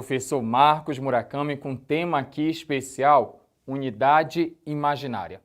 professor Marcos Murakami com tema aqui especial, unidade imaginária.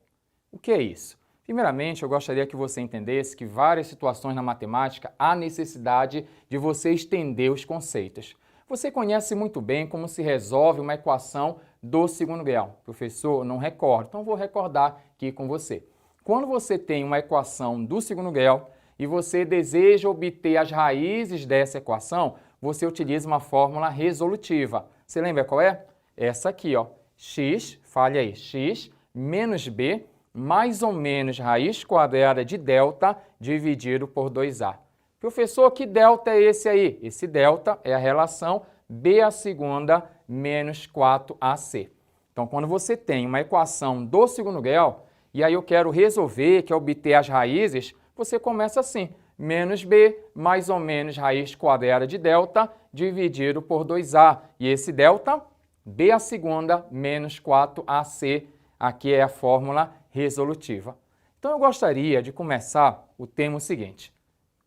O que é isso? Primeiramente, eu gostaria que você entendesse que várias situações na matemática há necessidade de você estender os conceitos. Você conhece muito bem como se resolve uma equação do segundo grau. Professor, não recordo, então vou recordar aqui com você. Quando você tem uma equação do segundo grau e você deseja obter as raízes dessa equação, você utiliza uma fórmula resolutiva. Você lembra qual é? Essa aqui, ó. X, fale aí, x menos b mais ou menos raiz quadrada de delta dividido por 2a. Professor, que delta é esse aí? Esse delta é a relação b à segunda menos 4ac. Então, quando você tem uma equação do segundo grau, e aí eu quero resolver, quero obter as raízes, você começa assim, menos b mais ou menos raiz quadrada de delta dividido por 2a. E esse delta, b à segunda menos 4ac, aqui é a fórmula resolutiva. Então, eu gostaria de começar o tema seguinte.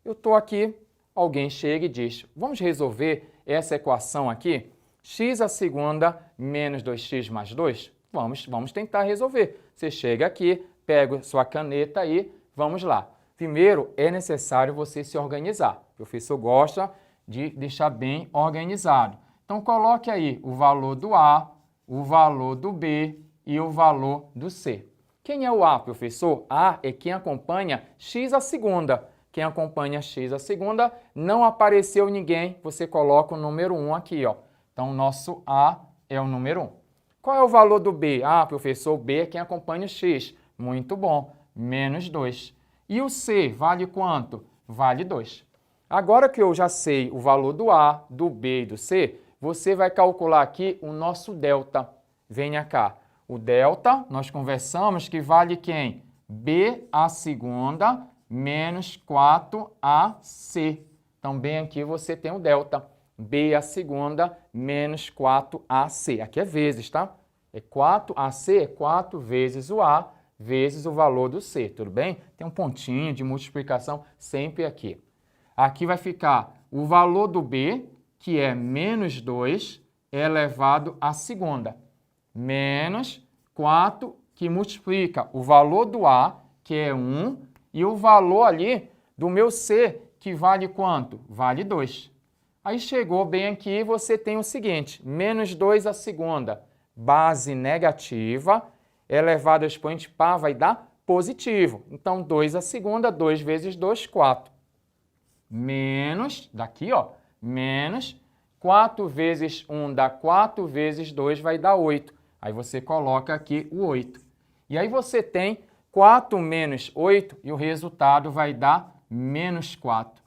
Eu estou aqui, alguém chega e diz, vamos resolver essa equação aqui? X à segunda menos 2x mais 2? Vamos tentar resolver. Você chega aqui, pega sua caneta aí, vamos lá. Primeiro, é necessário você se organizar. O professor gosta de deixar bem organizado. Então, coloque aí o valor do A, o valor do B e o valor do C. Quem é o A, professor? A é quem acompanha x à segunda. Quem acompanha x à segunda, não apareceu ninguém, você coloca o número 1 aqui, ó. Então, o nosso A é o número 1. Qual é o valor do B? Ah, professor, B é quem acompanha o x. Muito bom, menos 2. E o C vale quanto? Vale 2. Agora que eu já sei o valor do A, do B e do C, você vai calcular aqui o nosso delta. Venha cá. O delta, nós conversamos que vale quem? B à segunda menos 4ac. Então, bem aqui você tem o delta. B à segunda menos 4ac. Aqui é vezes, tá? É 4ac é 4 vezes o A vezes o valor do C, tudo bem? Tem um pontinho de multiplicação sempre aqui. Aqui vai ficar o valor do B, que é menos 2, elevado à segunda, menos 4, que multiplica o valor do A, que é 1, e o valor ali do meu C, que vale quanto? Vale 2. Aí chegou bem aqui, você tem o seguinte, menos 2 à segunda, base negativa, elevado ao expoente par vai dar positivo. Então, 2 à segunda, 2 vezes 2, 4. Menos, daqui, ó, menos 4 vezes 1 dá 4 vezes 2 vai dar 8. Aí você coloca aqui o 8. E aí você tem 4 menos 8 e o resultado vai dar menos 4.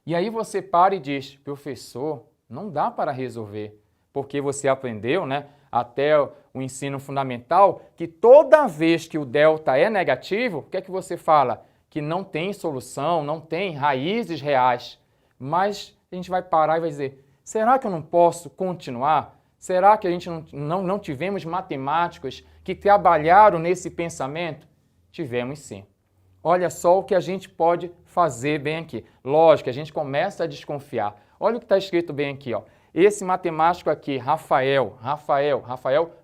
E aí você para e diz, professor, não dá para resolver, porque você aprendeu, né, até o ensino fundamental, que toda vez que o delta é negativo, o que é que você fala? Que não tem solução, não tem raízes reais. Mas a gente vai parar e vai dizer, será que eu não posso continuar? Será que a gente não tivemos matemáticos que trabalharam nesse pensamento? Tivemos sim. Olha só o que a gente pode fazer bem aqui. Lógico, a gente começa a desconfiar. Olha o que está escrito bem aqui, ó. Esse matemático aqui, Rafael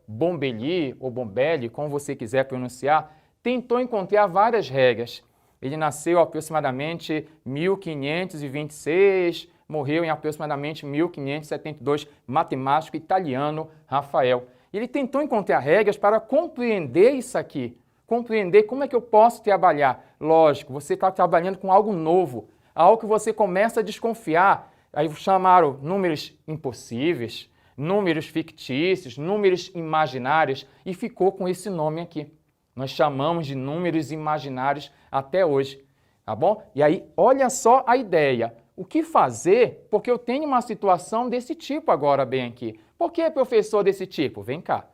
Bombelli, ou Bombelli, como você quiser pronunciar, tentou encontrar várias regras. Ele nasceu aproximadamente 1526, morreu em aproximadamente 1572, matemático italiano, Rafael. Ele tentou encontrar regras para compreender isso aqui, compreender como é que eu posso trabalhar. Lógico, você está trabalhando com algo novo, algo que você começa a desconfiar. Aí chamaram números impossíveis, números fictícios, números imaginários e ficou com esse nome aqui. Nós chamamos de números imaginários até hoje, tá bom? E aí, olha só a ideia. O que fazer? Porque eu tenho uma situação desse tipo agora bem aqui. Por que, professor, desse tipo? Vem cá.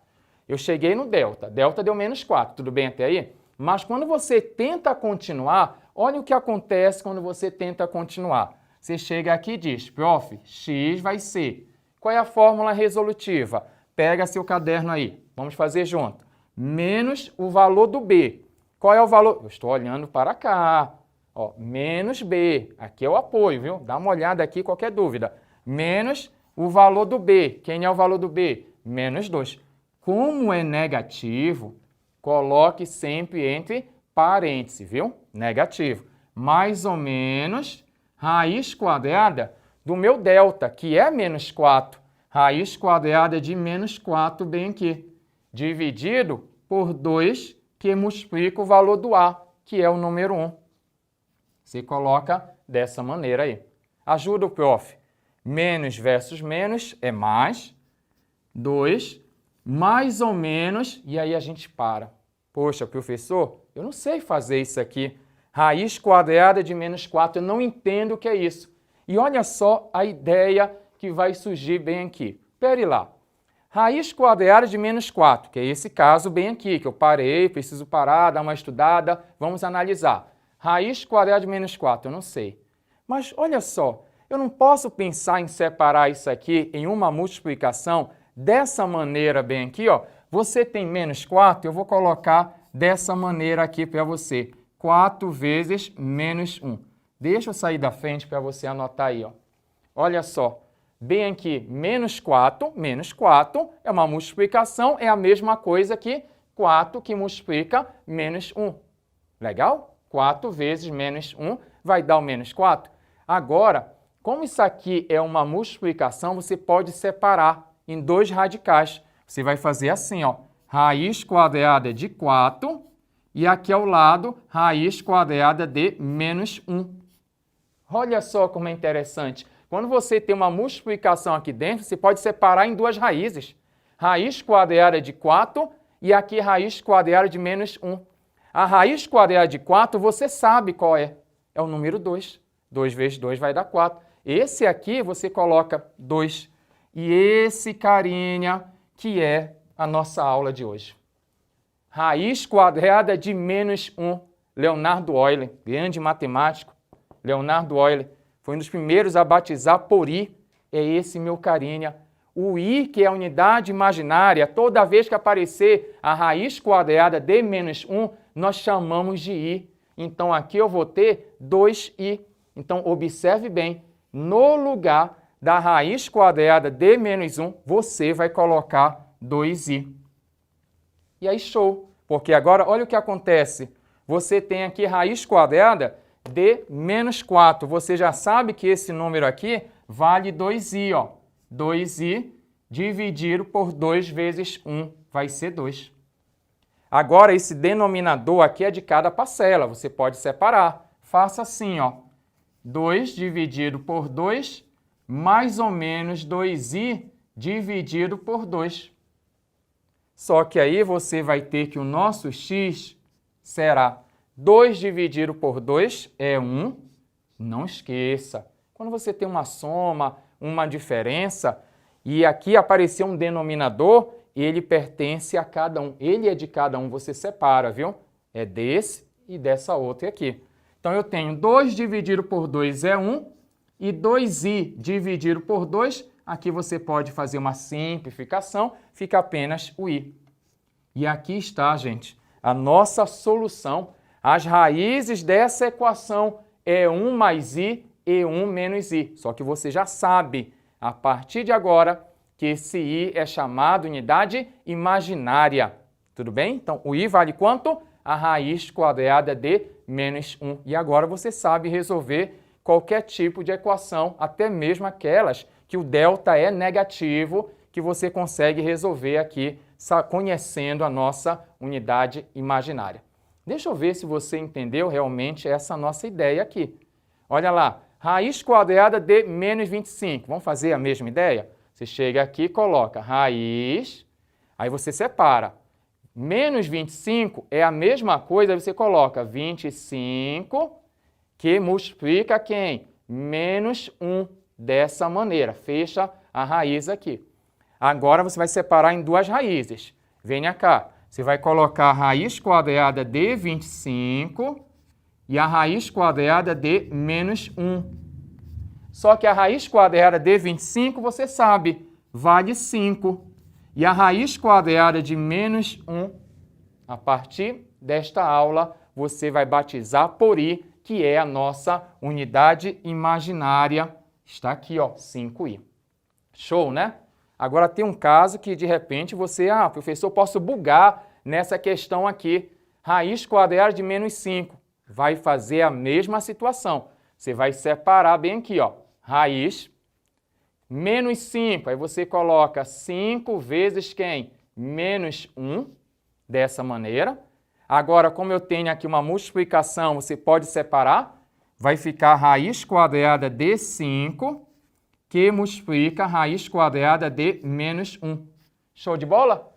Eu cheguei no delta. Delta deu menos 4, tudo bem até aí? Mas quando você tenta continuar, olha o que acontece quando você tenta continuar. Você chega aqui e diz, prof, x vai ser. Qual é a fórmula resolutiva? Pega seu caderno aí, vamos fazer junto. Menos o valor do b. Qual é o valor? Eu estou olhando para cá. Ó, menos b. Aqui é o apoio, viu? Dá uma olhada aqui, qualquer dúvida. Menos o valor do b. Quem é o valor do b? Menos 2. Como é negativo, coloque sempre entre parênteses, viu? Negativo. Mais ou menos raiz quadrada do meu delta, que é menos 4. Raiz quadrada de menos 4 bem aqui, dividido por 2, que multiplica o valor do a, que é o número 1. Você coloca dessa maneira aí. Ajuda o prof. Menos versus menos é mais. 2, mais ou menos, e aí a gente para. Poxa, professor, eu não sei fazer isso aqui. Raiz quadrada de menos 4, eu não entendo o que é isso. E olha só a ideia que vai surgir bem aqui. Espere lá. Raiz quadrada de menos 4, que é esse caso bem aqui, que eu parei, preciso parar, dar uma estudada, vamos analisar. Raiz quadrada de menos 4, eu não sei. Mas olha só, eu não posso pensar em separar isso aqui em uma multiplicação dessa maneira bem aqui, ó. Você tem menos 4, eu vou colocar dessa maneira aqui para você. 4 vezes menos 1. Deixa eu sair da frente para você anotar aí, ó. Olha só, bem aqui, menos 4 é uma multiplicação, é a mesma coisa que 4 que multiplica menos 1. Legal? 4 vezes menos 1 vai dar o menos 4. Agora, como isso aqui é uma multiplicação, você pode separar em 2 radicais. Você vai fazer assim, ó, raiz quadrada de 4 e aqui ao lado, raiz quadrada de menos 1. Olha só como é interessante. Quando você tem uma multiplicação aqui dentro, você pode separar em 2 raízes. Raiz quadrada de 4 e aqui raiz quadrada de menos 1. A raiz quadrada de 4 você sabe qual é. É o número 2. 2 vezes 2 vai dar 4. Esse aqui você coloca 2. E esse carinha que é a nossa aula de hoje. Raiz quadrada de menos 1. Leonardo Euler, grande matemático. Leonardo Euler foi um dos primeiros a batizar por i. É esse meu carinha. O i, que é a unidade imaginária, toda vez que aparecer a raiz quadrada de menos 1, nós chamamos de i. Então, aqui eu vou ter 2i. Então, observe bem, no lugar da raiz quadrada de menos 1, você vai colocar 2i. E aí, show! Porque agora, olha o que acontece. Você tem aqui raiz quadrada de menos 4. Você já sabe que esse número aqui vale 2i, ó. 2i dividido por 2 vezes 1 vai ser 2. Agora, esse denominador aqui é de cada parcela. Você pode separar. Faça assim, ó. 2 dividido por 2, mais ou menos 2i dividido por 2. Só que aí você vai ter que o nosso x será 2 dividido por 2 é 1. Não esqueça. Quando você tem uma soma, uma diferença, e aqui apareceu um denominador, ele pertence a cada um. Ele é de cada um, você separa, viu? É desse e dessa outra aqui. Então, eu tenho 2 dividido por 2 é 1, e 2i dividido por 2, aqui você pode fazer uma simplificação, fica apenas o i. E aqui está, gente, a nossa solução. As raízes dessa equação é 1 mais i e 1 menos i. Só que você já sabe, a partir de agora, que esse i é chamado unidade imaginária. Tudo bem? Então, o i vale quanto? A raiz quadrada de menos 1. E agora você sabe resolver qualquer tipo de equação, até mesmo aquelas que o delta é negativo, que você consegue resolver aqui, conhecendo a nossa unidade imaginária. Deixa eu ver se você entendeu realmente essa nossa ideia aqui. Olha lá, raiz quadrada de menos 25. Vamos fazer a mesma ideia? Você chega aqui e coloca raiz, aí você separa. Menos 25 é a mesma coisa, aí você coloca 25, que multiplica quem? Menos 1, dessa maneira. Fecha a raiz aqui. Agora você vai separar em 2 raízes. Venha cá. Você vai colocar a raiz quadrada de 25 e a raiz quadrada de menos 1. Só que a raiz quadrada de 25, você sabe, vale 5. E a raiz quadrada de menos 1, a partir desta aula, você vai batizar por i, que é a nossa unidade imaginária. Está aqui, ó, 5i. Show, né? Agora tem um caso que de repente você, professor, posso bugar nessa questão aqui. Raiz quadrada de menos 5. Vai fazer a mesma situação. Você vai separar bem aqui, ó. Raiz menos 5. Aí você coloca 5 vezes quem? Menos 1. Dessa maneira. Agora, como eu tenho aqui uma multiplicação, você pode separar. Vai ficar raiz quadrada de 5, que multiplica raiz quadrada de menos 1. Show de bola?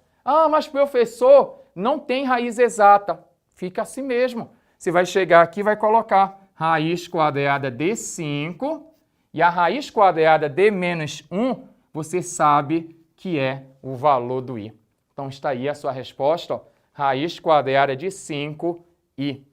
Mas professor, não tem raiz exata. Fica assim mesmo. Você vai chegar aqui e vai colocar raiz quadrada de 5 e a raiz quadrada de menos 1, você sabe que é o valor do i. Então está aí a sua resposta, ó, raiz quadrada de 5i.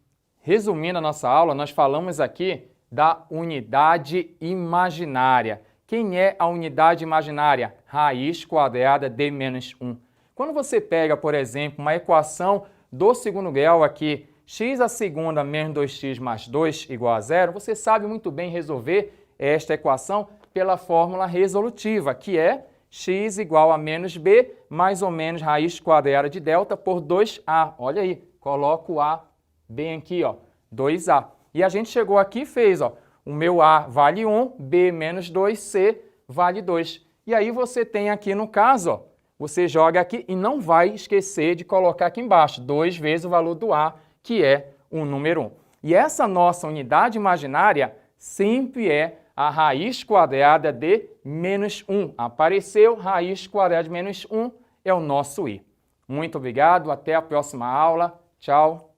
Resumindo a nossa aula, nós falamos aqui da unidade imaginária. Quem é a unidade imaginária? Raiz quadrada de menos 1. Quando você pega, por exemplo, uma equação do segundo grau aqui, x à segunda menos 2x mais 2 igual a 0, você sabe muito bem resolver esta equação pela fórmula resolutiva, que é x igual a menos b mais ou menos raiz quadrada de delta por 2a. Olha aí, coloco o a bem aqui, ó, 2a. E a gente chegou aqui e fez, ó, o meu a vale 1, b menos 2, c vale 2. E aí você tem aqui no caso, ó, você joga aqui e não vai esquecer de colocar aqui embaixo 2 vezes o valor do a, que é o número 1. E essa nossa unidade imaginária sempre é a raiz quadrada de menos 1. Apareceu, raiz quadrada de menos 1 é o nosso i. Muito obrigado, até a próxima aula. Tchau!